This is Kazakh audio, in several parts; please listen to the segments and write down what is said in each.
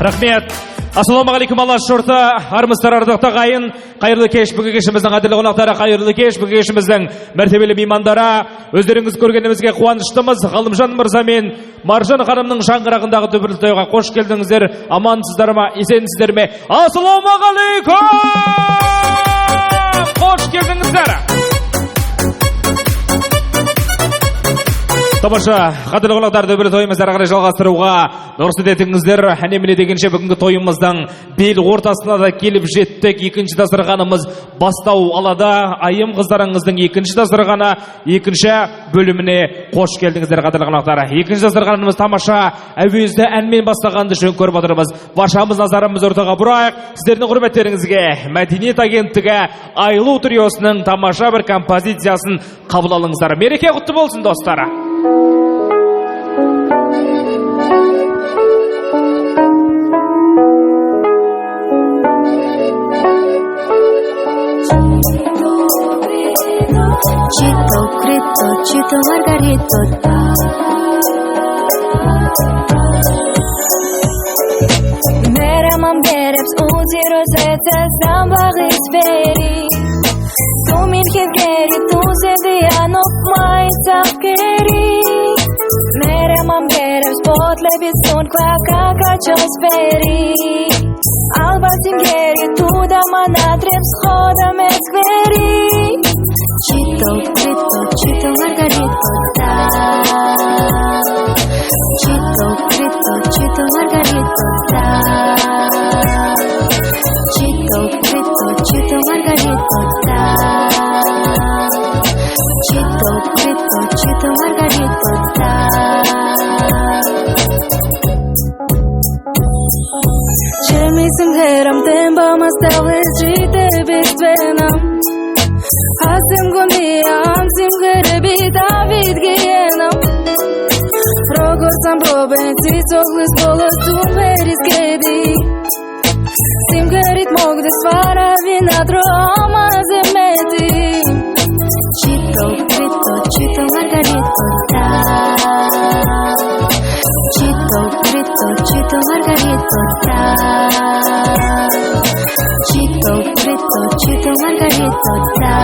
Рахмет. Ассалаумағалейкум, Алла жұрты, армысыздар ардақтағы ағайын. Қайырлы кеш, бүгінгі кешіміздің қадірлі қонақтары, қайырлы кеш, бүгінгі кешіміздің мәртебелі меймандары. Өздеріңіз көргенімізге қуаныштымыз. Ғалымжан мырза мен Маржан ханымның шаңырағындағы дүбірлі тойға қош келдіңіздер. Амансыздар ма, есенсіздер ме? Ассалаумағалейкум! Қош келдіңіздер. Тамаша, қадірлі қонақтар, дүбірлі тойымызды ары қарай жалғастыруға нұрсыз етіңіздер. Әне міне дегенше бүгінгі тойымыздың бел ортасына да келіп жеттік. Екінші дастарханымыз бастау алада. Айым қыздарыңыздың екінші дастарханы екінші бөліміне қош келдіңіздер, қадірлі қонақтар. Екінші дастарханымыз тамаша әуезді әнмен бастағанды жөн көріп отырмыз. Баршамыз назарымыз ортаға бұрайық. Сіздердің құрметтеріңізге Мәдениет агенттігі Айлу триосының тамаша бір композициясын қабыл алыңыздар. Мереке құтты болсын, достар. Chito, Crito, Chito, Margarito. Meramam berებს uzi rozete znam bagis veri. Tu min hevgeri, tu zevianok mai zavkeri. Meramam berებს potlebi sun kvaka čos veri. Albatim geri, tu da manatreps hoda me skveri. Chito, Crito, Chito, Margarito, da. Chito, Crito, Chito, Margarito, da. Chito, Crito, Chito, Margarito, da. Chito, Crito, Chito, Margarito, da. Čemisim heram temba mastavles žite bestvenam. Hasim gondia, ansim gherebi, David gienam. Progorsam proben, cicoglis bolas, tumberis gedi. Sim gerit mogde svara, vinatro amazemeti. Chito, Crito, Chito, Margarito, da. Chito, Crito, Chito, Margarito, da. Chito, Crito, Chito, Margarito, da.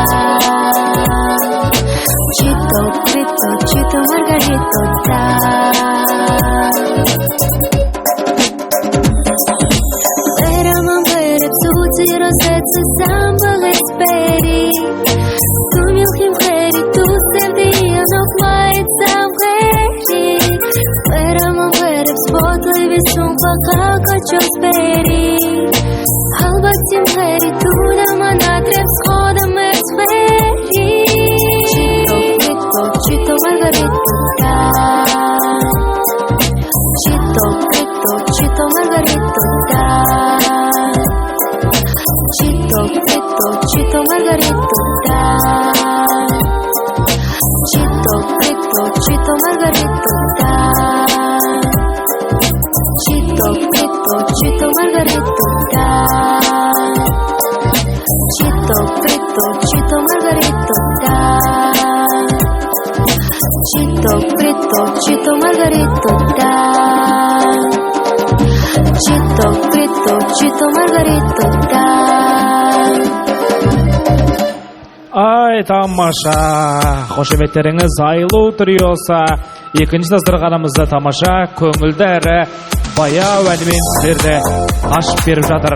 Chito, Crito, Chito, Margarito, da. Veramam verep suci rozetse samba resperi. Tu milhim kheri, tu sevdiya nok mait zavheri. Veramam verep spotli visun kvaka čos veri. Albatim kheri, tu da manatreps hoda me skveri. Chito, Crito, Chito, Margarito, da. Chito, Crito, Chito, Margarito, da. Chito, Crito, Chito, Margarito, da. Chito, Crito, Chito, Margarito, da. Chito, Crito, Chito, Margarito, da. Chito, Crito, Chito, Margarito, da. Chito, Crito, Chito, Margarito, da. Chito, Crito, Chito, Margarito, da. Ай, тамаша, қошеметтеріңіз Айлу триосы екінші дастарханымызда тамаша көңілді әрі баяу әнімен сіздерді ашып беріп жатыр.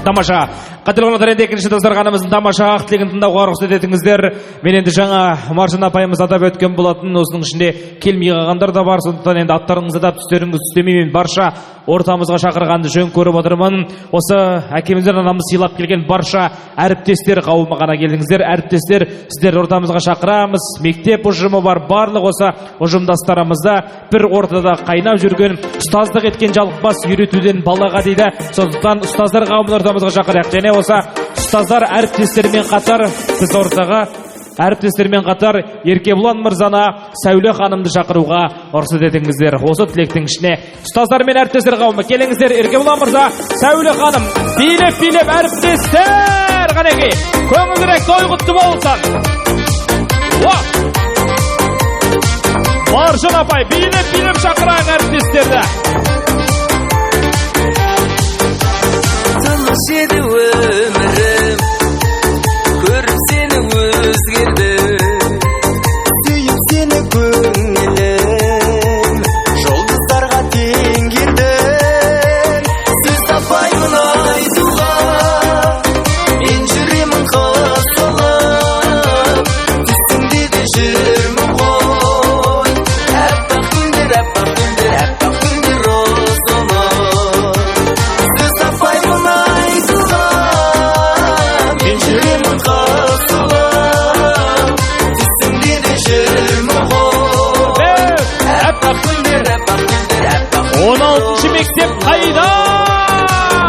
Тамаша, қадірлі қонақтар, енді екінші дастарханымыздың тамаша ақ тілегін тыңдауға рұқсат етіңіздер. Мен енді жаңа Маржан апайымыз атап өткен болатын, осының ішінде келмей қалғандар да бар. Сондықтан енді аттарыңызды да түстеріңіз түстемеймін, барша ортамызға шақырғанды жөн көріп отырмын. Осы әкемізден анамыз сыйлап келген барша әріптестер қауымы ғана келдіңіздер. Әріптестер, сіздер ортамызға шақырамыз. Мектеп ұжымы бар, барлық осы ұжымдастарымызда бір ортада қайнап жүрген, ұстаздық еткен жалықпас үйретуден балаға дейді. Сондықтан ұстаздар қауымын ортамызға шақырайық. Және осы ұстаздар әріптестермен қатар біз ортаға әріптестермен қатар Еркебұлан мырзаны, Сәуле ханымды шақыруға рұқсат етіңіздер. Осы тілектің ішіне ұстаздар мен әріптестер қауымы келіңіздер. Еркебұлан мырза, Сәуле ханым, билеп әріптестер қанеки, көңілдірек той құтты болсын. Маржан апай, билеп шақырайық әріптестерді. Yaxshi edi өмірім, көріп seni өзгерді. Сүйіп сені көңілім, жұлдыздарға теңгерді. Сөз таппаймын айтуға, мен жүремін қысылып. Түсімде де жүрмін ғой, әппақ күндер, әппақ күндер, әппақ күндер ұзынып. Сөз таппаймын айтуға, мен жүремін қысылып. Түсімде де жүрмін ғой, әппақ күндер, әппақ күндер, әппақ күндер. 16 мектеп қайда?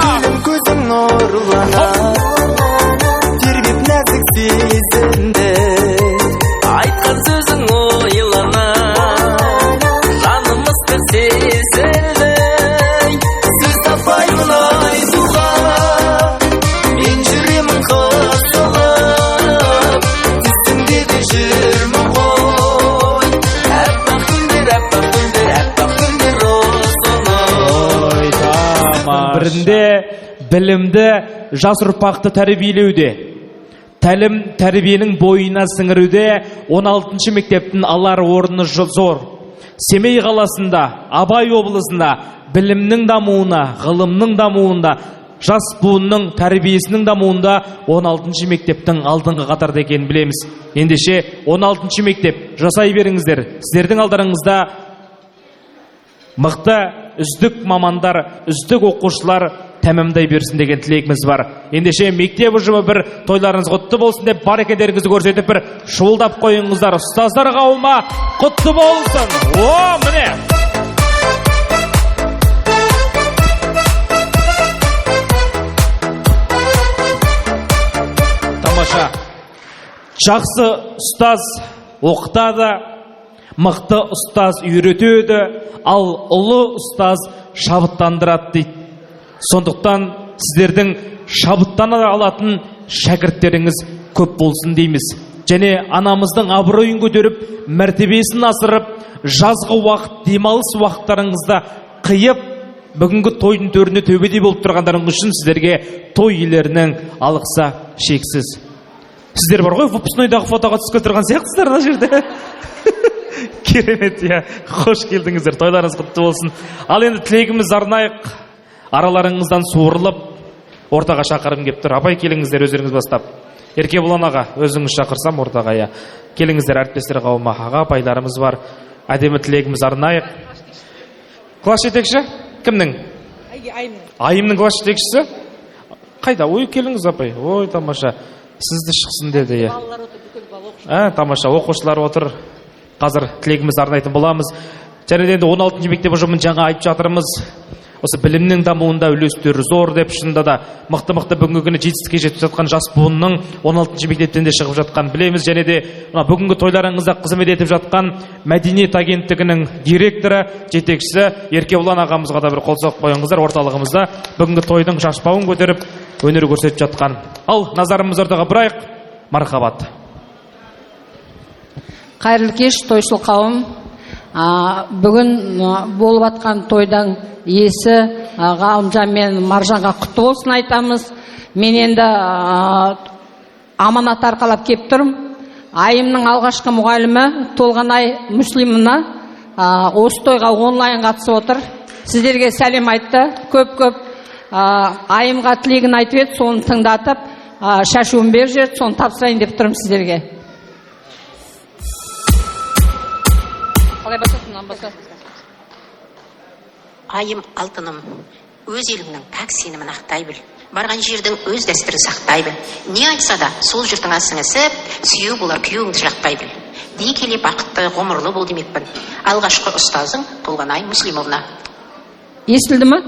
Гүлім көзің нұрланар, тербеп нәзік сезімді. Айтқан сөзің ойлана, жанымыз бір сезілді. Сөз таппаймын айтуға, мен жүремін қысылып. Түсімде де жүрмін ғой, әппақ күндер, әппақ күндер, әппақ күндер ұзынып. Ой, бірінде білімді жас ұрпақты тәрбиелеуде, тәлім тәрбиенің бойына сіңіруде 16 мектептің алар орны зор. Семей қаласында, Абай облысында білімнің дамуына, ғылымның дамуында, жас буынның тәрбиесінің дамуында 16 мектептің алдыңғы қатарда екенін білеміз. Ендеше 16 мектеп жасай беріңіздер. Сіздердің алдарыңызда мықты үздік мамандар, үздік оқушылар тәмамдай берсін деген тілегіміз бар. Ендеше мектеп ұжымы бір тойларыңыз құтты болсын деп барекелеріңізді көрсетіп бір шуылдап қойыңыздар. Ұстаздар қауымы құтты болсын. О, міне. Тамаша. Жақсы ұстаз оқытады, мықты ұстаз үйретеді, ал ұлы ұстаз шабыттандырады дейді. Сондықтан сіздердің шабыттана алатын шәкірттеріңіз көп болсын дейміз. Және анамыздың абыройын көтеріп, мәртебесін асырып, жазғы уақыт, демалыс уақыттарыңызда қиып, бүгінгі тойдың төріне төбедей болып тұрғандарың үшін сіздерге той иелерінің алғысы шексіз. Сіздер бар ғой, выпускнойдағы фотоға түсіп тұрған сияқтысыздар ана жерде. Керемет, қош келдіңіздер, тойларыңыз құтты болсын. Ал енді тілегіміз арнайық, араларыңыздан суырылып, ортаға шақырым кеп тұр. Апай, келіңіздер өздеріңіз бастап. Еркебұлан аға, өзіңіз шақырсам ортаға. Келіңіздер, әріптестер қауымы, аға, апайларымыз бар. Әдемі тілегіміз арнайық. Класс жетекші? Кімнің? Айымның класс жетекшісі? Қайда? Ой, келіңіз, апай. Ой, тамаша. Сізді шықсын деді. Тамаша, оқушылар отыр. Қазір тілегіміз арнайтын боламыз. Және енді 16 мектеп ұжымын жаңа айтып жатырмыз. Осы білімнің дамуында үлестері зор деп, шынында да мықты-мықты бүгінгі күні жетістікке жетіп жатқан жас буынның 16 мектептен де шығып жатқан білеміз. Және де бүгінгі тойларыңызда қызмет етіп жатқан мәдениет агенттігінің директоры, жетекшісі Еркебұлан ағамызға да бір қол соғып қойыңыздар. Орталығымызда бүгінгі тойдың шашбауын көтеріп, өнер көрсетіп жатқан. Ал назарымыз ортаға бұрайық. Мархабат. Қайырлы кеш, тойшыл қауым. Бүгін болып атқан тойдан иесі Ғалымжан мен Маржанға құтты болсын айтамыз. Мен енді аманат арқалап кеп тұрмын. Айымның алғашқы мұғалімі Толғанай Мүслимовна осы тойға онлайн қатысып отыр. Сіздерге сәлем айтты. Көп-көп айымға тілегін айтып еді, соны тыңдатып, шашуын беріп жіберді, соны тапсырайын деп тұрмын сіздерге. Айым алтыным, өз еліңнің пәк сенімін ақтай біл. Барған жердің өз дәстүрін сақтай біл. Не айтса да сол жұртыңа сіңісіп, сүйеу болар күйеуіңді жақтай біл. Дей келе бақытты ғұмырлы бол демекпін. Алғашқы ұстазың Толғанай Мүслимовна. Естілді ме?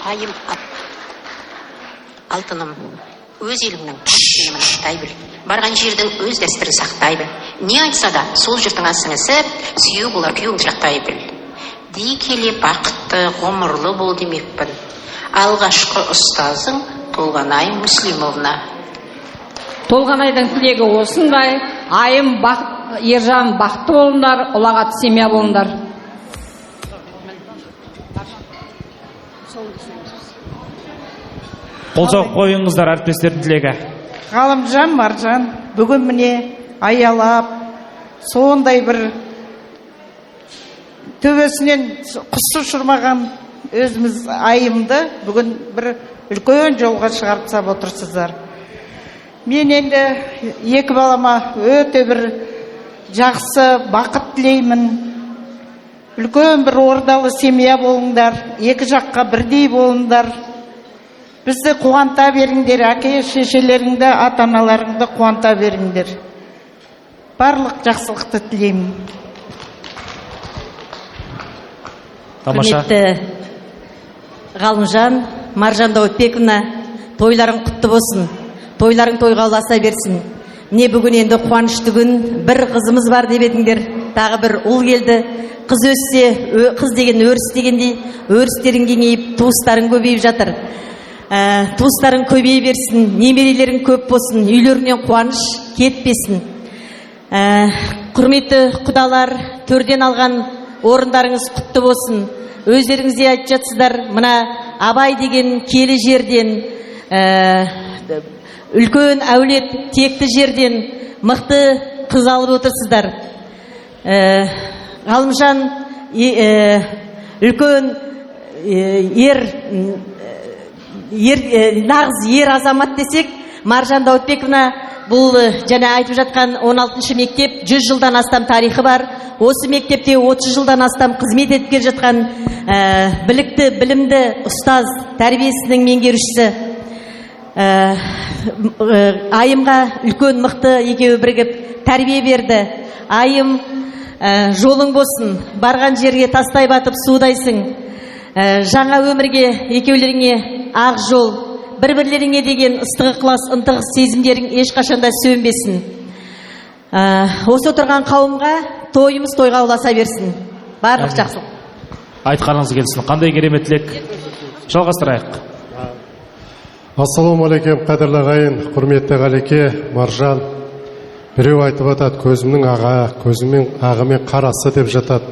Айым алтыным, өз еліңнің пәк сенімін ақтай біл. Барған жердің өз дәстүрін сақтай біл. Не айтса да сол жұртыңа сіңісіп, сүйеу болар күйеуіңді жақтай біл. Дей келе бақытты ғұмырлы бол демекпін. Алғашқы ұстазың Толғанай Мүслимовна. Толғанайдың тілегі осындай. Айым Ержан бақытты болыңдар, ұлағат семья болыңдар. Қол соғып қойыңыздар әріптестердің тілегі. Ғалымжан, Маржан, бүгін міне аялап, сондай бір төбесінен құс ұшырмаған өзіміз айымды бүгін бір үлкен жолға шығарып сап отырсыздар. Мен енді екі балама өте бір жақсы бақыт тілеймін. Үлкен бір ордалы семья болыңдар, екі жаққа бірдей болыңдар. Бізді қуанта беріңдер, әке шешелеріңді, ата-аналарыңды қуанта беріңдер. Барлық жақсылықты тілеймін. Тамаша. Құрметті Ғалымжан, Маржан Дәуітбековна, тойларың құтты болсын. Тойларың тойға ұласа берсін. Не бүгін енді қуанышты күн, бір қызымыз бар деп едіңдер, тағы бір ұл келді. Қыз өссе, қыз деген өріс дегендей, өрістерің кеңейіп, туыстарың көбейіп жатыр. Туыстарың көбейе берсін, немерелерің көп болсын, үйлерінен қуаныш кетпесін. Құрметті құдалар, төрден алған орындарыңыз құтты болсын. Өздеріңізде айтып жатсыздар, мына Абай деген келі жерден, үлкен әулет текті жерден мықты қыз алып отырсыздар. Ғалымжан үлкен нағыз ер азамат десек, Маржан Дәуітбековна бұл және айтып жатқан 16-шы мектеп 100 жылдан астам тарихы бар. Осы мектепте 30 жылдан астам қызмет етіп келе жатқан білікті, білімді ұстаз, тәрбиесінің меңгерушісі. Айымға үлкен мықты екеуі бірігіп тәрбие берді. Айым, жолың болсын, барған жерге тастай батып судайсың. Жаңа өмірге екеулеріңе ақ жол, бір-бірлеріңе деген ыстығы ықылас, ынтық сезімдерің ешқашанда сөнбесін. Осы отырған қауымға тойымыз тойға ұласа берсін. Барлық жақсылық. Айтқаныңыз келсін. Қандай керемет тілек? Жалғастырайық. Ассаламу алейкум, қадірлі ағайын, құрметті Ғалеке, Маржан. Біреу айтып атады, көзімнің аға, көзімнің ағымен қарасы деп жатады.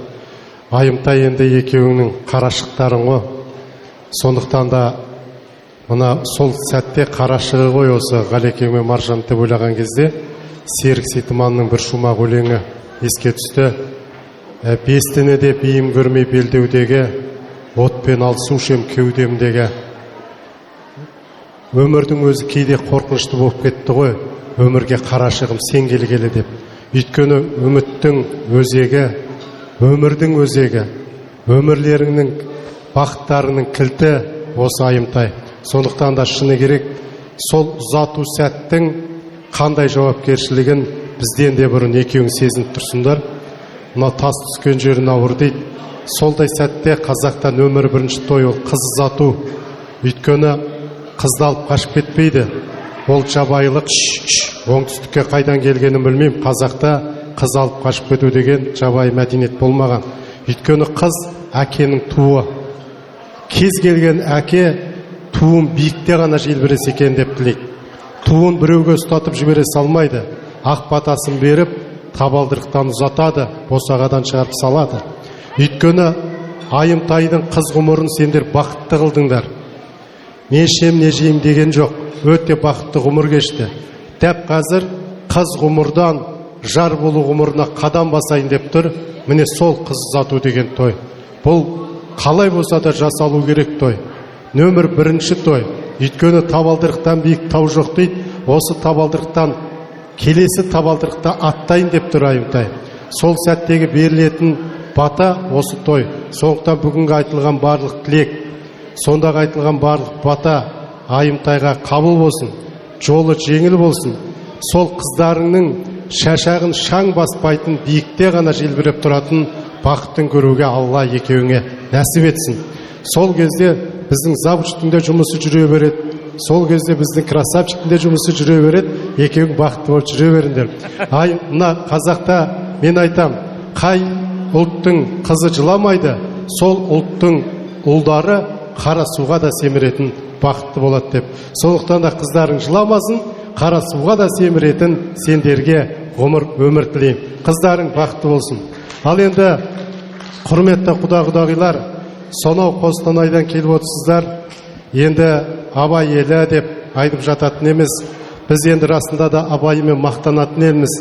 Айымтай енді екеуіңнің қарашықтарың ғой. Сондықтан да мына сол сәтте қарашығы ғой осы Ғалеке мен Маржан деп ойлаған кезде Серік Сейтіманның бір шумақ өлеңі еске түсті. Бестіні де бейім көрмей белдеудегі, отпен алысушым кеудемдегі. Өмірдің өзі кейде қорқынышты болып кетті ғой, өмірге қарашығым сен келгелі деп. Өйткені үміттің өзегі, өмірдің өзегі, өмірлеріңнің бақыттарының кілті осы Айымтай. Сондықтан да шыны керек, сол ұзату сәттің қандай жауапкершілігін бізден де бұрын екеуің сезініп тұрсыңдар. Мына тас түскен жерін ауыр дейді. Солдай сәтте қазақтан өмір бірінші той ол қыз ұзату. Өйткені қызды алып қашып кетпейді. Ол жабайылық, оңтүстікке қайдан келгенін білмеймін. Қазақта қыз алып қашып кету деген жабайы мәдениет болмаған. Өйткені қыз әкенің туы. Кез келген әке туын биікте ғана желбіресе екен деп тілейді. Туын біреуге ұстатып жібере салмайды. Ақ батасын беріп, табалдырықтан ұзатады, босағадан шығарып салады. Өйткені Айымтайдың қыз ғұмырын сендер бақытты қылдыңдар. Не ішем, не жейм деген жоқ. Өте бақытты ғұмыр кешті. Дәп қазір қыз ғұмырдан жар болу ғұмырына қадам басайын деп тұр. Міне сол қыз ұзату деген той. Бұл қалай болса да жасалу керек той. Нөмір бірінші той. Өйткені табалдырықтан биік тау жоқ дейді. Осы табалдырықтан келесі табалдырықта аттайын деп тұр Айымтай. Сол сәттегі берілетін бата осы той. Сондықтан бүгінгі айтылған барлық тілек, сондағы айтылған барлық бата Айымтайға қабыл болсын, жолы жеңіл болсын. Сол қыздарыңның шашағын шаң баспайтын, биікте ғана желбіреп тұратын бақыттың көруге Алла екеуіңе нәсіп етсін. Сол кезде біздің завучтың да жұмысы жүре береді. Сол кезде біздің красавчиктің де жұмысы жүре береді. Екеуің бақытты болып жүре беріңдер. Мына қазақта мен айтам, қай ұлттың қызы жыламайды, сол ұлттың ұлдары қара суға да семіретін бақытты болады деп. Сондықтан да қыздарың жыламасын, қара суға да семіретін сендерге ғұмыр өмір тілеймін. Қыздарың бақытты болсын. Ал енді құрметті құда-құдағилар, сонау Қостанайдан келіп отырсыздар. енді абай елі деп айтып жататын емес. Біз енді расында да абайымен мақтанатын елміз,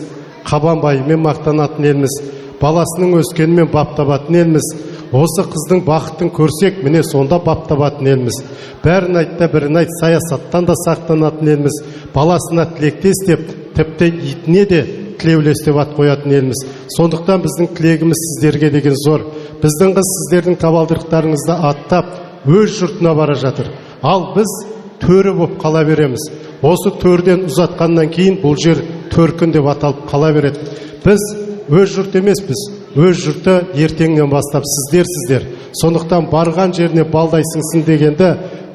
қабанбайымен мақтанатын елміз, баласының өскенімен баптабатын елміз. Осы қыздың бақытын көрсек, міне сонда баптабатын елміз. Бәрін айтта бірін айт, саясаттан да сақтанатын елміз. Баласына тілектес деп, тіпті итіне де тілеулес деп ат қоятын елміз. Сондықтан біздің тілегіміз сіздерге деген зор. Біздің қыз сіздердің табалдырықтарыңызды аттап, өз жұртына бара жатыр. Ал біз төрі боп қала береміз. Осы төрден ұзатқаннан кейін бұл жер төркін деп аталып қала береді. Біз өз жұрт емеспіз. Өз жұрты ертеңнен бастап сіздер. Сондықтан барған жеріне балдайсыңсын дегенді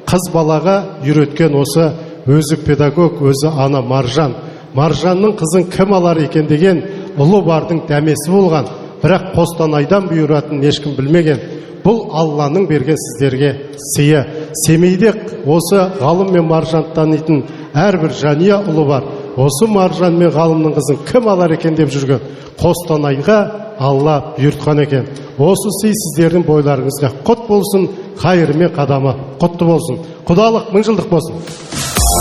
қыз балаға үйреткен осы өзі педагог, өзі ана Маржан. Маржанның қызын кім алар екен деген ұлы бардың дәмесі болған. Бірақ Қостанайдан бұйыратын ешкім білмеген. Бұл Алланың берген сіздерге сыйы. Семейде осы ғалым мен Маржан танитын әрбір жания ұлы бар. Осы Маржан мен ғалымның қызын кім алар екен деп жүрген. Қостанайға Алла бұйыртқан екен. Осы сый сіздердің бойларыңызға құт болсын, қайыры мен қадамы құтты болсын. Құдалық мың жылдық болсын.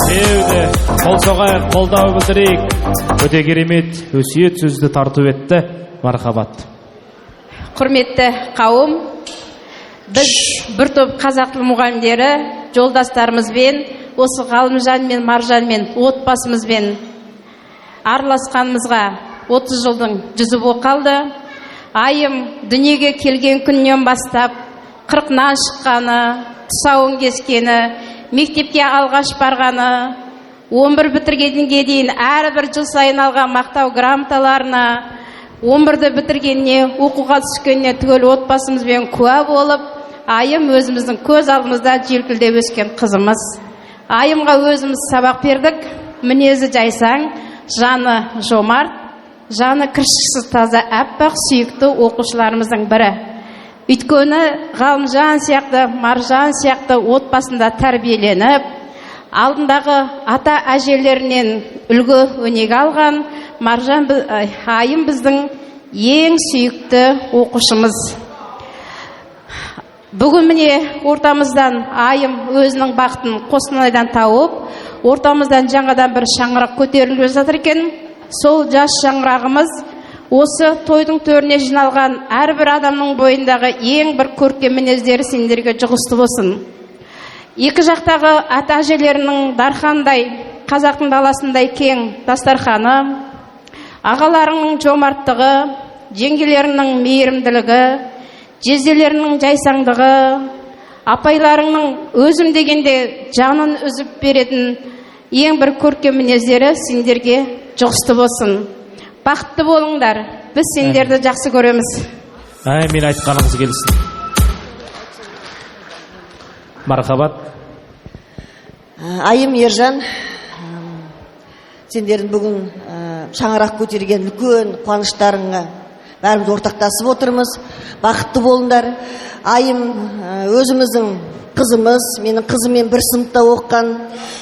Сеуді, қол соғайық, қолдау білдірейік. Өте керемет өсиет сөзді тарту етті. Мархабат. Құрметті қауым, біз бір топ қазақ тілі мұғалімдері жолдастарымызбен, осы Ғалымжан мен Маржан мен отбасымызбен араласқанымызға 30 жылдың жүзі болып қалды. Айым дүниеге келген күннен бастап 40-нан шыққаны, тұсауын кескені, мектепке алғаш барғаны, 11 бітіргенге дейін әрбір жыл сайын алған мақтау грамоталарына, 11-ді бітіргеніне, оқуға түскеніне түгел отбасымызбен куә болып, айым өзіміздің көз алдымызда желкілдеп өскен қызымыз. Айымға өзіміз сабақ бердік, мінезі жайсаң, жаны жомарт, жаны кіршіксіз таза әппақ сүйікті оқушыларымыздың бірі. Өйткені Ғалымжан сияқты, Маржан сияқты отбасында тәрбиеленіп, алдындағы ата әжелерінен үлгі өнеге алған айым біздің ең сүйікті оқушымыз. Бүгін міне ортамыздан айым өзінің бақытын Қостанайдан тауып, ортамыздан жаңадан бір шаңырақ көтеріліп жатыр екен. Сол жас шаңырағымыз осы тойдың төріне жиналған әрбір адамның бойындағы ең бір көркем мінездері сендерге жұғысты болсын. Екі жақтағы ата әжелерінің дархандай, қазақтың даласындай кең дастарханы, ағаларының жомарттығы, жеңгелерінің мейірімділігі, жезделерінің жайсаңдығы, апайларының өзім дегенде жанын үзіп беретін ең бір көркем мінездері сендерге жұғысты болсын. Бақытты болыңдар. Біз сендерді жақсы көреміз. Мен айтқаныңыз келсін. Мархабат. Айым Ержан, сендердің бүгін шаңырақ көтерген үлкен қуаныштарыңа бәріміз ортақтасып отырмыз. Бақытты болыңдар. Айым өзіміздің қызымыз, менің қызыммен бір сыныпта оққан.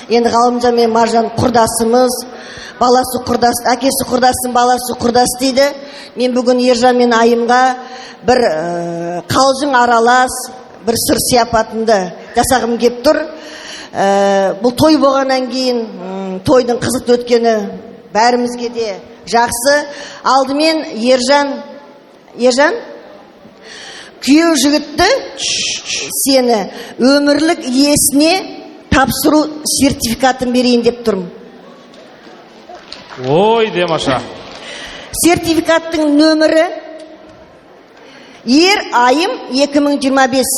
Енді Ғалымжан мен Маржан құрдасымыз. Баласы құрдас, әкесі құрдасын, баласы құрдас дейді. Мен бүгін Ержан мен Айымға бір қалжың аралас, бір сыр сияпатымды жасағым кеп тұр. Бұл той болғаннан кейін тойдың қызықты өткені бәрімізге де жақсы. Алдымен Ержан, күйеу жігітті сені өмірлік иесіне тапсыру сертификатын берейін деп тұрмын. Ой, демаша. Сертификаттың нөмірі Ер Айым 2025.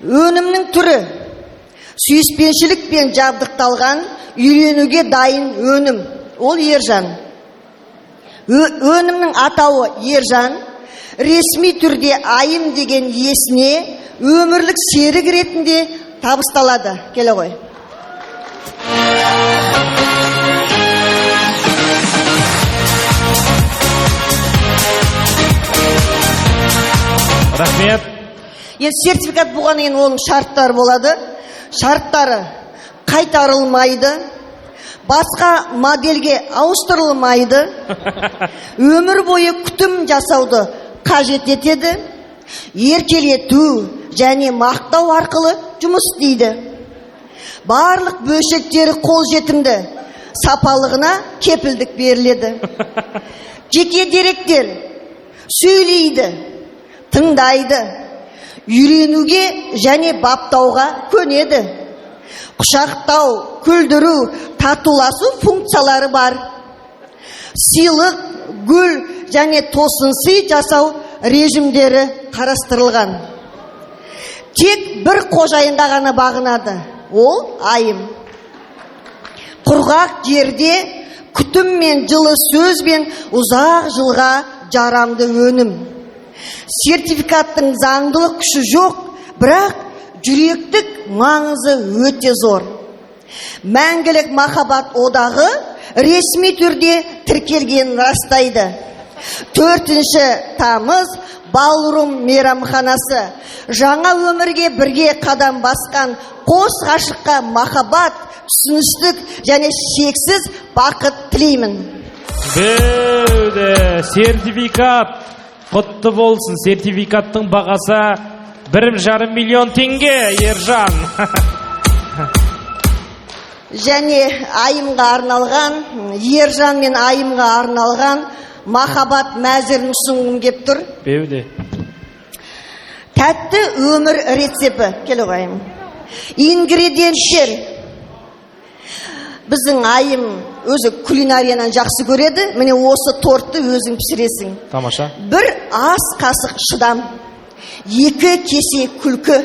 Өнімнің түрі сүйіспеншілікпен жабдықталған үйленуге дайын өнім. Ол Ержан. Өнімнің атауы Ержан. Ресми түрде Айым деген иесіне өмірлік серік ретінде табысталады. Келе ғой. Рахмет. Енді сертификат болғаннан кейін оның шарттары болады. Шарттары қайтарылмайды, басқа модельге ауыстырылмайды, өмір бойы күтім жасауды қажет етеді, еркелету және мақтау арқылы жұмыс істейді. Барлық бөлшектері қолжетімді, сапалығына кепілдік беріледі. Жеке деректер сөйлейді, тыңдайды, үйренуге және баптауға көнеді. Құшақтау, күлдіру, татуласу функциялары бар. Сыйлық, гүл және тосынсый жасау режимдері қарастырылған. Тек бір қожайында ғана бағынады, ол айым. Құрғақ жерде күтім мен жылы сөзбен ұзақ жылға жарамды өнім. Сертификаттың заңдылық күші жоқ, бірақ жүректік маңызы өте зор. Мәңгілік махаббат одағы ресми түрде тіркелгенін растайды. 4 тамыз Балрум мейрамханасы жаңа өмірге бірге қадам басқан қос ғашыққа махаббат, түсіністік және шексіз бақыт тілеймін. Беуде, сертификат құтты болсын. Сертификаттың бағасы 1,5 миллион теңге, Ержан. Және айымға арналған, Ержан мен айымға арналған махаббат мәзірін ұсынғым кеп тұр. Беуде. Тәтті өмір рецепті, келу айым. Ингредиенттер. Біздің айым өзі кулинариядан жақсы көреді. Міне осы тортты өзің пісіресің. Тамаша. 1 ас қасық шыдам, 2 кесе күлкі,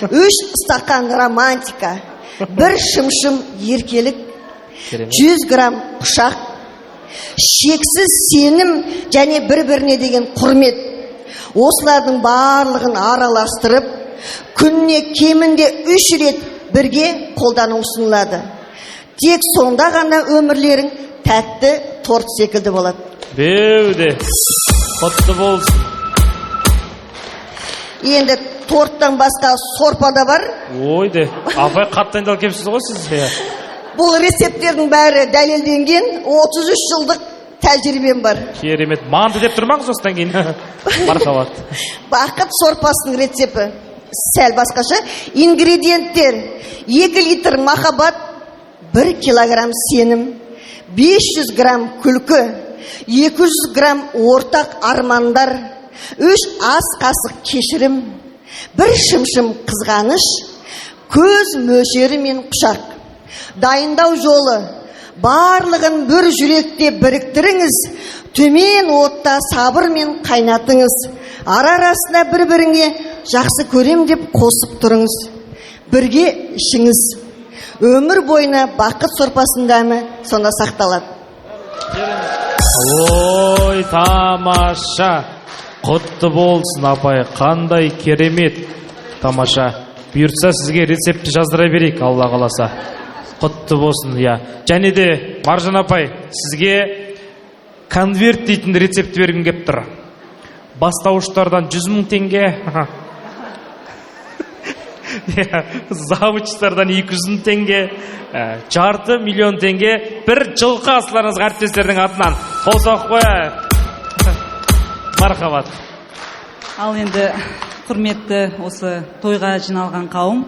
3 стакан романтика, 1 шымшым еркелік, 100 грамм құшақ, шексіз сенім және бір-біріне деген құрмет. Осылардың барлығын араластырып, күніне кемінде 3 рет бірге қолдану ұсынылады. Тек сонда ғана өмірлерің тәтті торт секілді болады. Беуде, құтты болсын. Енді торттан басқа сорпа да бар. Ойде, апай қаттайындал кепсіз ғой сіз. Бұл рецепттердің бәрі дәлелденген, 33 жылдық тәжірибем бар. Керемет, манды деп тұрмаңыз осыдан кейін. Мархабат. Бақыт сорпасының рецепті сәл басқаша. Ингредиенттер: 2 литр махаббат, 1 килограмм сенім, 500 грамм күлкі, 200 грамм ортақ армандар, 3 ас қасық кешірім, 1 шымшым қызғаныш, көз мөлшері мен құшақ. Дайындау жолы: барлығын бір жүректе біріктіріңіз, төмен отта сабырмен қайнатыңыз. Арасында бір-біріңе жақсы көрем деп қосып тұрыңыз. Бірге ішіңіз. Өмір бойына бақыт сорпасының дәмі сонда сақталады. Ой, тамаша. Құтты болсын апай, қандай керемет. Тамаша. Бұйыртса сізге рецепті жаздыра берейік, Алла қаласа. Құтты болсын, я. Және де, Маржан апай, сізге конверт дейтін рецепт бергім кеп тұр. Бастауыштардан 100.000 теңге, завучтардан 200.000 теңге, 2,5 миллион теңге, 1 жылқы асыларыңыз әріптестердің атынан. Қосақ қоя. Мархабат. Ал енді құрметті осы тойға жиналған қауым,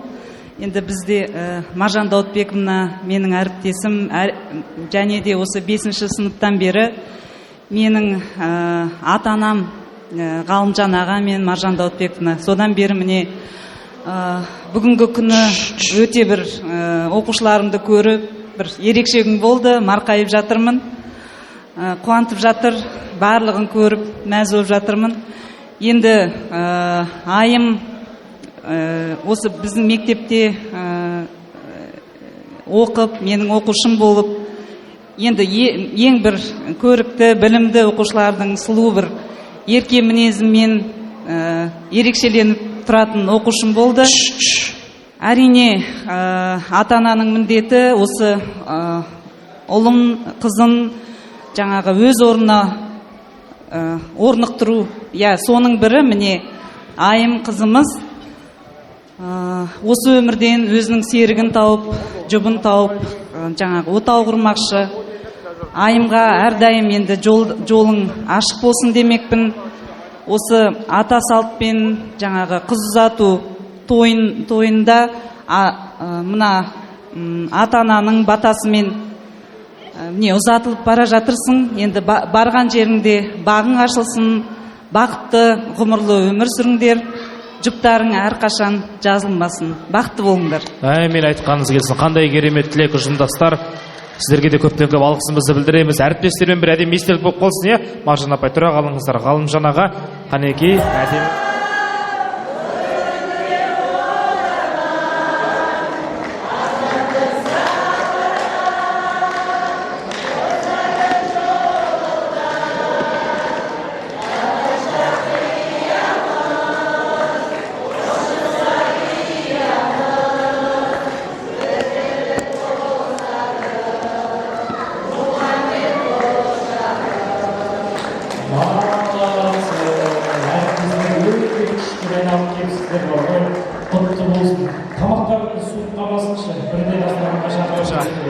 енді бізде Маржан Даутбековна менің әріптесім, және де осы 5-ші сыныптан бері менің ата-анам Ғалымжан аға мен Маржан Даутбековна. Содан бері міне бүгінгі күні өте бір оқушыларымды көріп, бір ерекше күн болды, марқайып жатырмын, қуантып жатыр, барлығын көріп мәз болып жатырмын. Енді айым осы біздің мектепте оқып, менің оқушым болып, енді ең бір көрікті, білімді оқушылардың сұлу бір ерке мінезімен ерекшеленіп тұратын оқушым болды. Әрине, ата-ананың міндеті осы ұлын, қызын жаңағы өз орнына орнықтыру. Соның бірі міне айым қызымыз осы өмірден өзінің серігін тауып, жұбын тауып, жаңағы отау құрмақшы. Айымға әрдайым енді жолың ашық болсын демекпін. Осы ата салтпен жаңағы қыз ұзату тойында мына ата-ананың батасымен міне ұзатылып бара жатырсың. Енді барған жеріңде бағың ашылсын, бақытты ғұмырлы өмір сүріңдер, жұптарың әрқашан жазылмасын. Бақытты болыңдар. Әмин, айтқаныңыз келсін. Қандай керемет тілек ұжымдастар. Сіздерге де көптен көп алғысымызды білдіреміз. Әріптестермен бір әдемі естелік болып қалсын, иә? Маржан апай, тұра қалыңыздар. Ғалымжан аға, қанекей, әдемі.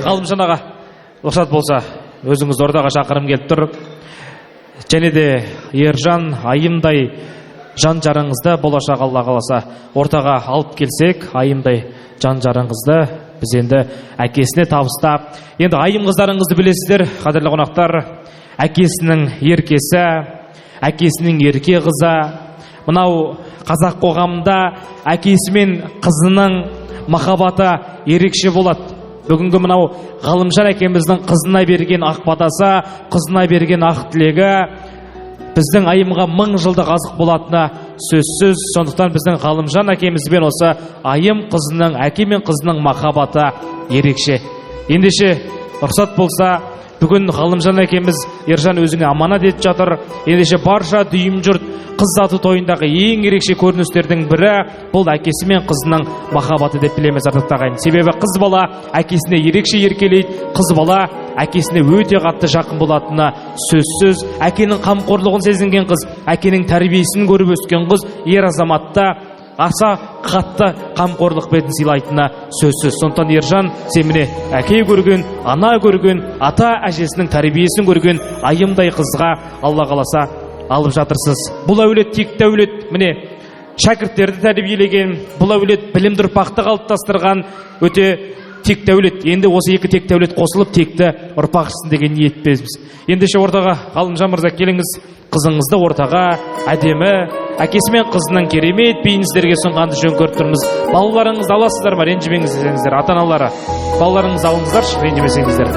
Ғалымжан аға, рұқсат болса, өзіңіз ордаға шақырым келіп тұр. Және де Ержан, Айымдай жан жарыңызды болашақ Алла қаласа ортаға алып келсек, Айымдай жан жарыңызды біз енді әкесіне табыстап. Енді Айым қыздарыңызды білесіздер, қадірлі қонақтар, әкесінің еркесі, әкесінің ерке қызы. Мынау қазақ қоғамында әкесі мен қызының махаббаты ерекше болады. Бүгінгі мынау Ғалымжан әкеміздің қызына берген ақ батасы, қызына берген ақ тілегі біздің Айымға 1000 жылдық азық болатыны сөзсіз. Сондықтан біздің Ғалымжан әкемізбен осы Айым қызының, әке мен қызының махаббаты ерекше. Ендеше рұқсат болса, бүгін Ғалымжан әкеміз Ержан өзіңе аманат етіп жатыр. Ендеше барша дүйім жұрт қыз ұзату тойындағы ең ерекше көріністердің бірі бұл әкесі мен қызының махаббаты деп білеміз, ардақты ағайын. Себебі қыз бала әкесіне ерекше еркелейді, қыз бала әкесіне өте қатты жақын болатыны сөзсіз. Әкенің қамқорлығын сезінген қыз, әкенің тәрбиесін көріп өскен қыз ер азаматта аса қатты қамқорлық бетін сыйлайтыны сөзсіз. Сондықтан Ержан, сен міне әке көрген, ана көрген, ата әжесінің тәрбиесін көрген Айымдай қызға Алла қаласа алып жатырсыз. Бұл әулет текті әулет, міне шәкірттерді тәрбиелеген, бұл әулет білімді ұрпақты қалыптастырған өте текті әулет. Енді осы екі текті әулет қосылып текті ұрпақ шықсын деген ниетпезбіз. Ендеше ортаға Ғалымжан мырза келіңіз, қызыңызды ортаға әдемі әкесі мен қызының керемет биін сіздерге ұсынғанды жөн көріп тұрмыз. Балаларыңызды аласыздар ма? Ренжімеңіз десеңіздер, ата-аналары балаларыңызды алыңыздаршы, ренжімесеңіздер.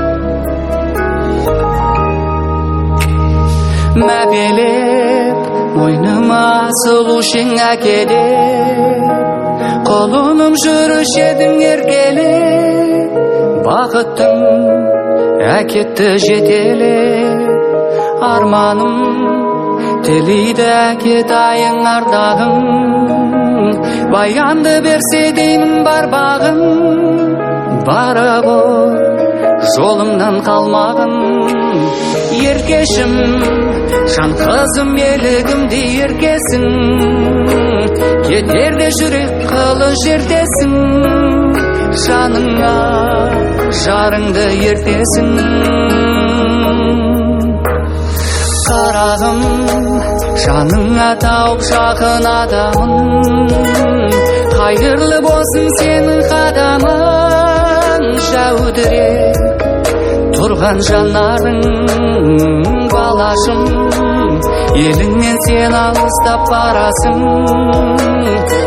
Мәпелеп мойныма сұлу шең әкеле, қолыным жүріш едің еркеле, бақыттың әкетті жетеле, арманым тілейді әкет айың ардағың, баянды берсе деймін бар бағың, бара ғой жолымнан қалмағын, еркешім жан қызым елігімде еркесің, кетерде жүрек қылы жердесің, жаныңа жарыңды ертесің. Қарағым жаныңа тауып жақын адамын, қайырлы болсын сенің қадамың, жәудіреп тұрған жанарың, балашым еліңнен сен алыстап барасың,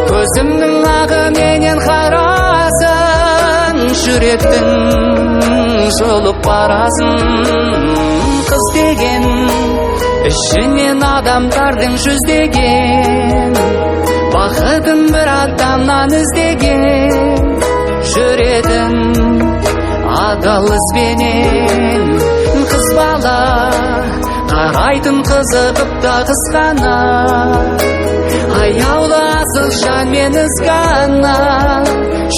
көзімнің ағы менен қарасың, жүректің жұлып барасың. Қыз деген ішінен адамдардың жүздеген, бақытын бір адамнан іздеген, жүредім адал ізбенен. Қыз бала қарайтын қызығып та қызғана, аяулы асыл жан мен ізгана,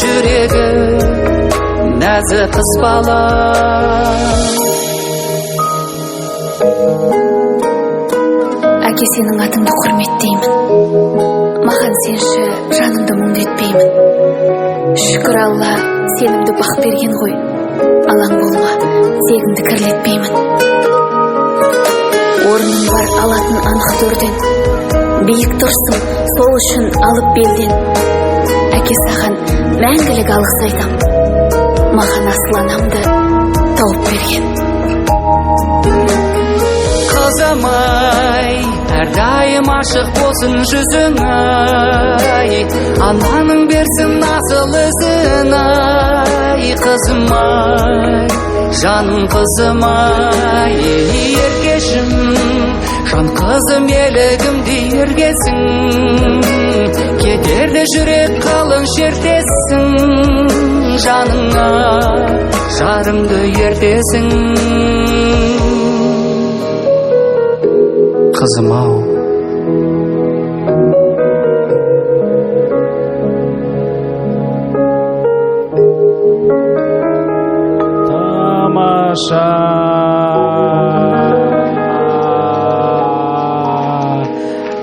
жүрегі нәзік қыз бала. Әке, сенің атыңды құрметтеймін, маған сенші жанымды мұңды етпеймін. Шүкір Алла, сенімді бақ берген ғой, алаң болма, тегіңді кірлетпеймін. Орның бар алатын анық төрден, биік тұрсың сол үшін алып белден. әке саған мәңгілік алғыс айтам. Маған асыл анамды тауып берген. Қызым ай, әрдайым ашық болсын жүзің ай, ананың берсін асыл ізін ай. Қызым ай, жаным қызым ай, еркешім, жан қызым елігімді ергесің, кетерде жүрек қалың шертесің, жаныңа жарымды ертесің. Қызым ау, тамаша.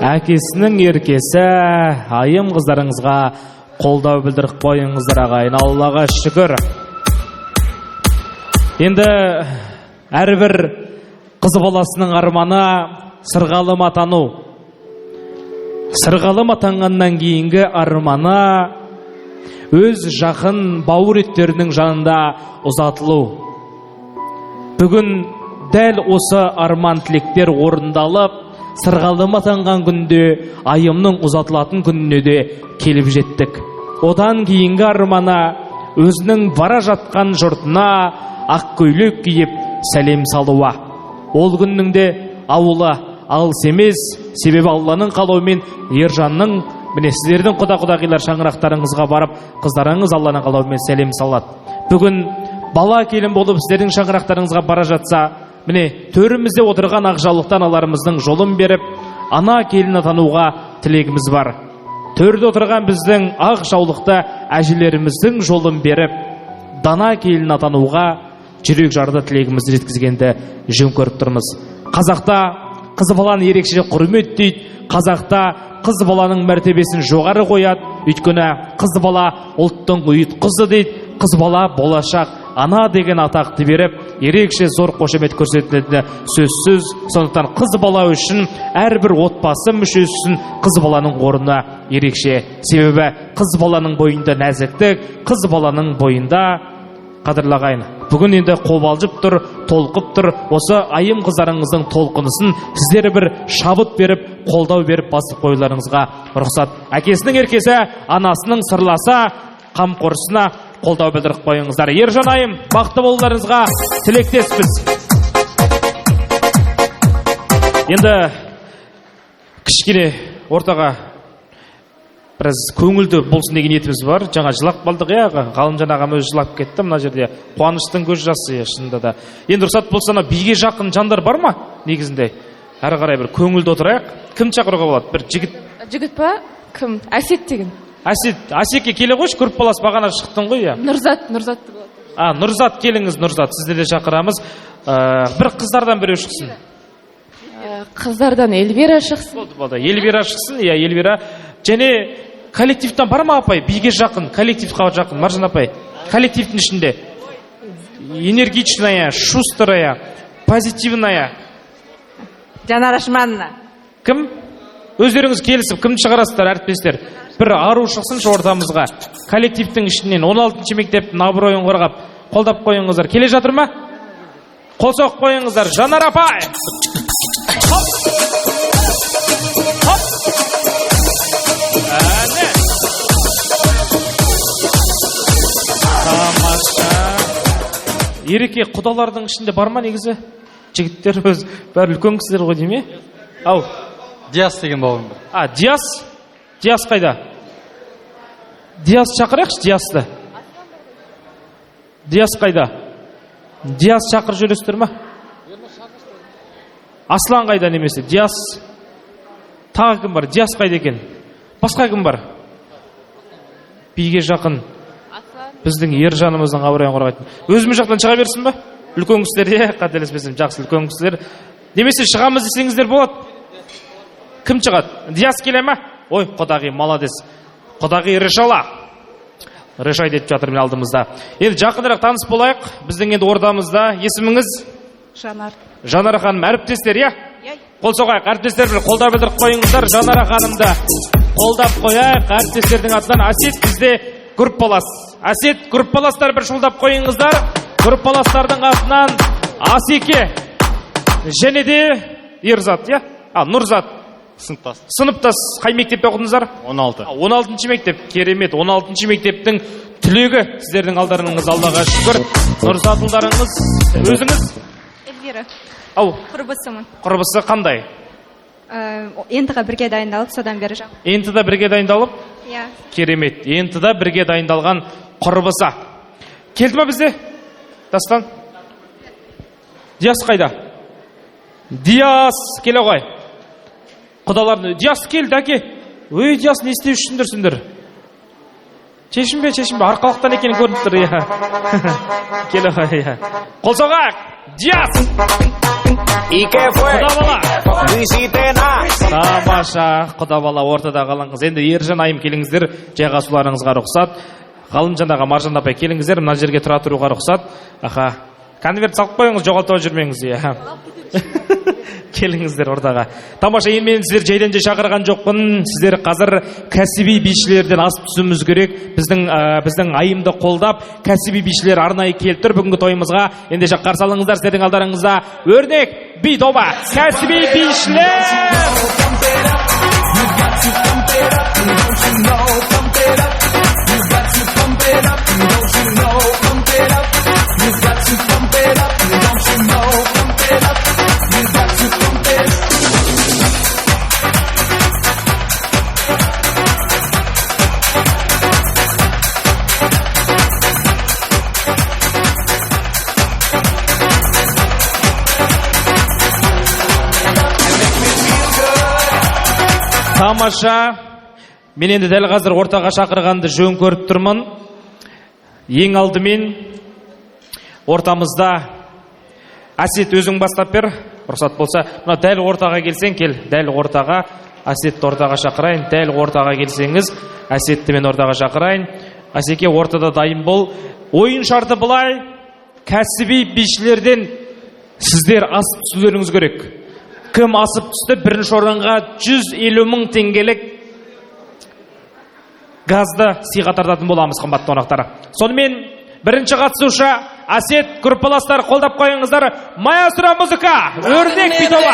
Әкесінің еркесі айым қыздарыңызға қолдау білдіріп қойыңыздар ағайын. Аллаға шүкір. Енді әрбір қыз баласының арманы сырғалым атану. Сырғалым атанғаннан кейінгі арманы өз жақын бауыр еттерінің жанында ұзатылу. Бүгін дәл осы арман тілектер орындалып, сырғалым атанған күнде айымның ұзатылатын күніне де келіп жеттік. Одан кейінгі арманы өзінің бара жатқан жұртына ақ көйлек киіп сәлем салуа. Ол күннің де ауылы алыс емес, себебі Алланың қалауымен Ержанның, міне сіздердің құда-құдағилар шаңырақтарыңызға барып, қыздарыңыз Алланың қалауымен сәлем салады. Бүгін бала келін болып сіздердің шаңырақтарыңызға бара жатса, міне төрімізде отырған ақжаулықты аналарымыздың жолын беріп, ана келін атануға тілегіміз бар. Төрде отырған біздің ақжаулықты әжелеріміздің жолын беріп, дана келін атануға жүрек жарды тілегімізді жеткізгенді жөн көріп тұрмыз. Қазақта қыз баланы ерекше құрмет дейді. Қазақта қыз баланың мәртебесін жоғары қояды. Өйткені қыз бала ұлттың ұйытқызы дейді. Қыз бала болашақ ана деген атақты беріп, ерекше зор қошемет көрсетілетіні сөзсіз. Сондықтан қыз бала үшін әрбір отбасы мүшесін қыз баланың орны ерекше. Себебі қыз баланың бойында нәзіктік, қыз баланың бойында қадірлағайын. Бүгін енді қобалжып тұр, толқып тұр. Осы айым қыздарыңыздың толқынысын сіздер бір шабыт беріп, қолдау беріп басып қоюларыңызға рұқсат. Әкесінің еркесі, анасының сырласа, қамқорсына қолдау білдіріп қойыңыздар. Ержан айым, бақытты болуларыңызға тілектеспіз. Енді кішкене ортаға біраз көңілді болсын деген ниетіміз бар. Жаңа жылап қалдық, Ғалымжан ағам өзі жылап кетті мына жерде. Қуаныштың көз жасы шынында да. Енді рұқсат болса, биге жақын жандар бар ма? Негізінде әрі қарай бір көңілді отырайық. Кім шақыруға болады? Бір жігіт. Жігіт па? Кім? Әсет деген. Әсетке келе қойшы, көріп баласы бағана шықтың ғой, иә. Нұрзатты болады. Нұрзат, келіңіз, Нұрзат. Сізді де шақырамыз. Бір қыздардан біреу шықсын. Қыздардан Эльвира шықсын. Эльвира шықсын, иә, Эльвира. Және коллективтен бар ма апай? Биге жақын, коллективқа жақын, Маржан апай. Коллективтің ішінде. Энергичная, шустрая, позитивная. Жанар Ашманова. Кім? Өздеріңіз келісіп, кімді шығарасыздар, әріптестер? Бір ару шықсыншы ортамызға. Коллективтің ішінен 16-ші мектептің абыройын қорғап, қолдап қойыңыздар. Келе жатыр ма? Қол соғып қойыңыздар. Жанар апай! Ереке құдалардың ішінде бар ма негізі? Жігіттер өз бәрі үлкен кісілер ғой дейме? Ау. Диас деген бауырым. Диас? Диас қайда? Диас шақырайықшы, Диасты. Диас қайда? Диас шақыр жүресіздер ма? Аслан қайда немесе? Диас. Тағы кім бар? Диас қайда екен? Басқа кім бар? Биге жақын. Біздің Ержанымыздың абыройын қорғайтын. Өзіміз жақтан шыға берсін ба? Үлкен кісілер, қателеспесем, жақсы үлкен кісілер. Немесе шығамыз десеңіздер болады. Кім шығады? Диас келе ма? Ой, құдағи, молодец. Құдағи Решала. Решай деп жатыр мен алдымызда. Енді жақынырақ таныс болайық. Біздің енді ордамызда. Есіміңіз? Жанар. Жанара ханым, әріптестер, иә? Қол соғайық, әріптестер бір қолдау білдіріп қойыңыздар. Жанара ханымды қолдап қояйық. Әріптестердің атынан Әсет бізде группалас. Әсет, группаластар бір шулдап қойыңыздар. Группаластардың атынан Асеке және де Ерзат, иә? Нұрзат. Сыныптас. Қай мектепте оқыдыңыздар? 16. 16-шы мектеп. Керемет. 16-шы мектептің түлегі сіздердің алдарыңыз, Аллаға шүкір. Нұрзатылдарыңыз өзіңіз? Эльвира. Ау. Құрбысымын. Құрбысы қандай? НТ-ға бірге дайындалып, содан бері жақ. НТ-да бірге дайындалып? Иә. Керемет. НТ-да бірге дайындалған құрбысы. Келді ма бізде? Дастан? Диас қайда? Диас, келе ғой. Құдаларын, Диас келді, әке. Өй, Диас, не істеу үшіндірсіңдір? Чешінбе, арқалықтан екені көрініп тұр, иә. Келе ғой, иә. Қол соғайық, Диас! Құда бала. Тамаша, құда бала ортада қалаңыз. Енді Ержан айым келіңіздер, жайға суларыңызға рұқсат. Ғалымжан аға, Маржан апай келіңіздер, мына жерге тұра тұруға рұқсат. Аха, конверт салып қойыңыз, жоғалтып жүрмеңіз, иә. Келіңіздер ортаға. Тамаша, енді мен сіздер жайдан жай шақырған жоқпын. Сіздер қазір кәсіби бишілерден асып түсуіміз керек. Біздің айымды қолдап, кәсіби бишілер арнайы келіп тұр бүгінгі тойымызға. Ендеше қарсы алыңыздар, сіздердің алдарыңызда өрнек би тобы, кәсіби бишілер. Тамаша, мен енді дәл қазір ортаға шақырғанды жөн көріп тұрмын. Ең алдымен ортамызда Әсет, өзің бастап бер, рұқсат болса. Мына дәл ортаға келсең, кел, дәл ортаға. Әсетті ортаға шақырайын, дәл ортаға келсеңіз, Әсетті мен ортаға шақырайын. Әсеке, ортада дайын бол. Ойын шарты былай, кәсіби бишілерден сіздер асып түсулеріңіз керек. Кім асып түсті, бірінші орынға 150 мың теңгелік газды сыйға тартатын боламыз, қымбатты қонақтар. Сонымен бірінші қатысушы Әсет, группаластар қолдап қойыңыздар. Маэстро музыка, өрнек би тобы.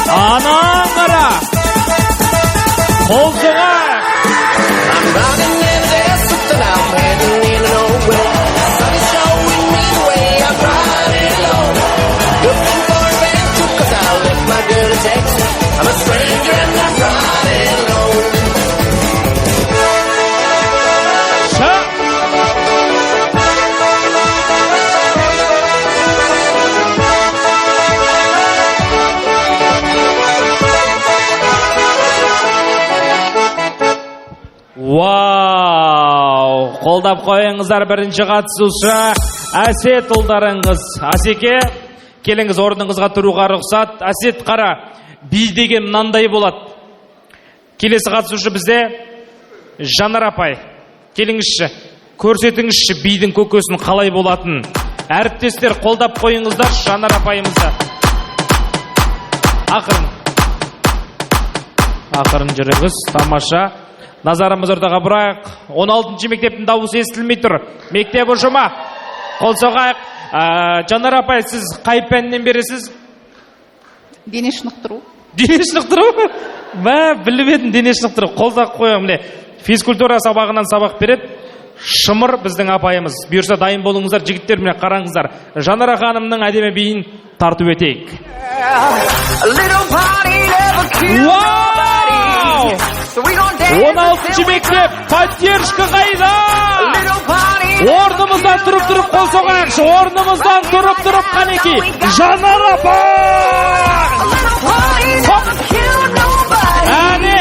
Анаң қара, қол соғар. Вау! Қолдап қойыңыздар бірінші қатысушы Әсет ұлдарыңыз. Асеке, келіңіз орныңызға тұруға рұқсат. Әсет, қара, би деген мынандай болады. Келесі қатысушы бізде Жанар апай. Келіңізші, көрсетіңізші бидің көкөсін қалай болатын. Әріптестер, қолдап қойыңыздар Жанар апайымызды. Ақырын жүріңіз, тамаша. Назарымыз ортаға бұрайық. 16-шы мектептің дауысы естілмей тұр. Мектеп ұжымы, қол соғайық. Жанар апай, сіз қай пәннен бересіз? Дене шынықтыру. Дене шынықтыру? Біліп едім, дене шынықтыру. Қол соғып қояйын. Физкультура сабағынан сабақ береді. Шымыр біздің апайымыз. Бұйырса дайын болыңыздар, жігіттер, міне қараңыздар. Жанара ханымның әдемі биін тартып өтейік. Вау! 16-шы мектеп, поддержка қайда? Орнымыздан тұрып қол соғайықшы. Орнымыздан тұрып қанеки. Жанар апай! Әне!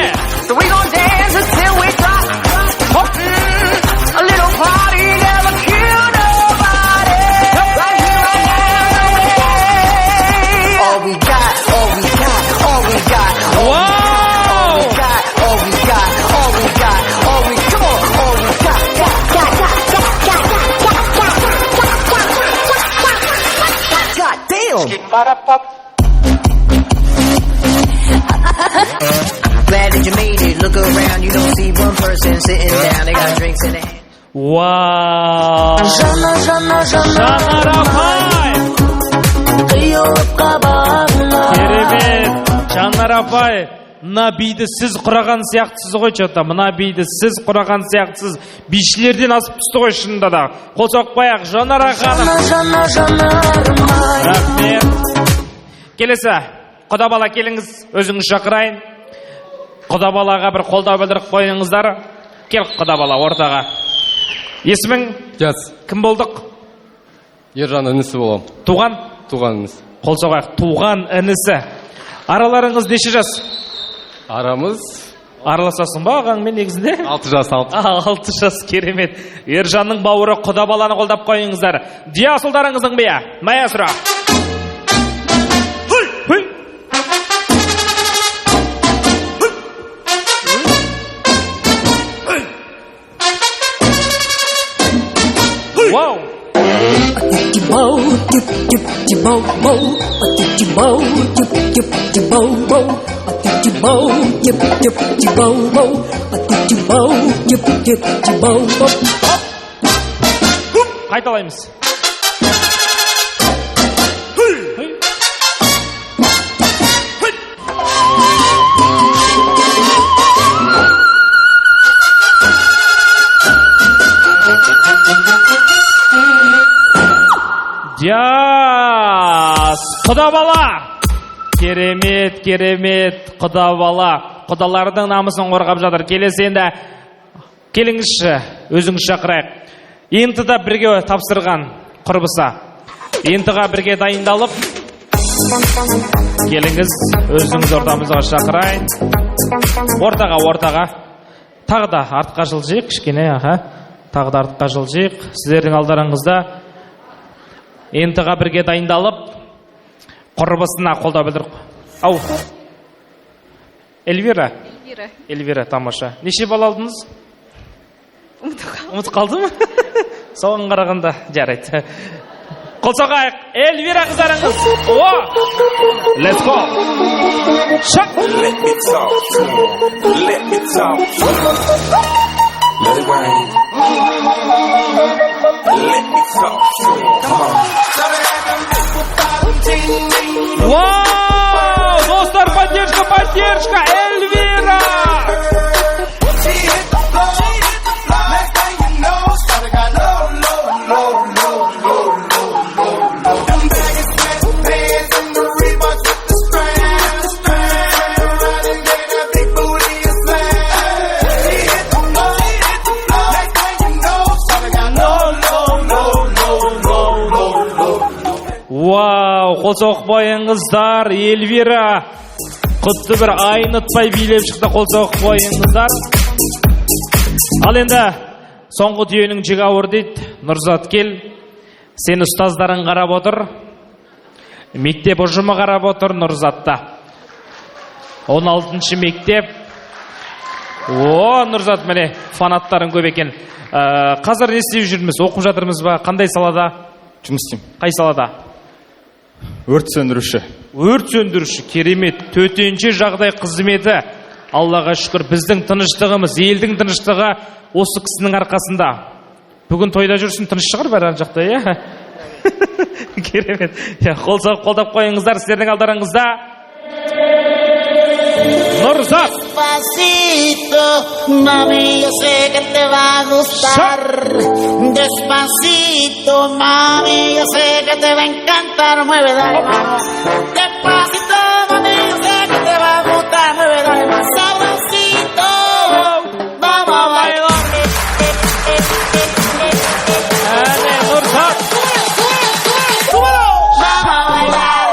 Glad that you made it. Look around, you don't see one person sitting down. They got drinks in their hand. Вау! Жанар апай! Керемет! Жанар апай! Мына биді сіз құраған сияқтысыз ғой, что-то. Мына биді сіз құраған сияқтысыз. Бишілерден асып түсті ғой шынында да. Қол соқпай-ақ, Жанар ханым. Рахмет. Келесі, құда бала келіңіз, өзіңіз шақырайын. Құда балаға бір қолдау білдіріп қойыңыздар. Кел құда бала ортаға. Есімің? Жас. Кім болдық? Ержан інісі болам. Туған? Туған інісі. Қол соғайық. Туған інісі. Араларыңыз неше жас? Арамыз? Араласасың ба ағаңмен негізінде? 6 жас, 6. 6 жас, керемет. Ержанның бауыры құда баланы қолдап қойыңыздар. Диасылдарыңыздың бия. Маэстро. Вау! Қайталаймыз. Диас! Құда бала! Керемет, керемет, құда бала. Құдалардың намысын қорғап жатыр. Келесі енді, келіңізші, өзіңіз шақырайық. Ентіда бірге тапсырған құрбыса. Ентіға бірге дайындалып, келіңіз, өзіңіз ортамызға шақырайын. Ортаға. Тағы да артқа жылжиық, кішкене, тағы да артқа жылжиық. Сіздердің алдарыңызда ентіға бірге дайындалып, құрбысына қолдау білдіріп. Ау. Эльвира? Эльвира, тамаша. Неше бал алдыңыз? Ұмытып қалдым? Соған қарағанда жарайды. Қол соғайық. Эльвира қыздарыңыз. Let's go. Шақ. Let me talk to him. Let me talk to him. Let it rain. Let me talk to him. Come on. Вау! Достар, поддержка! Эльвира! Вау, қол соқпайыңыздар, Эльвира. Құтты бір айнытпай билеп шықты, қол соқпайыңыздар. Ал енді, соңғы түйенің жегі ауыр дейді. Нұрзат, кел. Сен ұстаздарың қарап отыр. Мектеп ұжымы қарап отыр Нұрзатта. 16-шы мектеп. Нұрзат, міне, фанаттарың көп екен. Қазір не істеп жүрміз? Оқып жатырмыз ба? Қандай салада? Жұмыс істеймін. Қай салада? Өрт сөндіруші. Өрт сөндіруші, керемет. Төтенше жағдай қызметі. Аллаға шүкір, біздің тыныштығымыз, елдің тыныштығы осы кісінің арқасында. Бүгін тойда жүрсін, тыныш шығар бәрі жақта, Керемет. Қол соғып қолдап қойыңыздар, сіздердің алдарыңызда. Нұрзат. Despacito, mami, yo sé que te va a gustar. Despacito, mami, yo sé que te va a encantar. Mueve, dale, vamos. Despacito, mami, yo sé que te va a gustar. Mueve, dale, más sabrosito. Vamos a bailar. Dale, Nurzat. Vamos a bailar.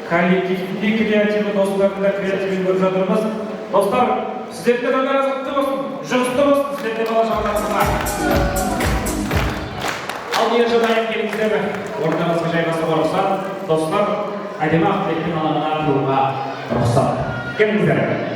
коллективті креативі достардың да креативін көріп жатырмыз. Достар, сіздерде өмір азапты болсын, жұғысты болсын, сіздерде бала шағаларыңызға. Ал ержан аяқ келіңіздер, орныңызға жайғасуға рұқсат. Достар, әдемі ақылбектің алаңына тұруға рұқсат. Келіңіздер.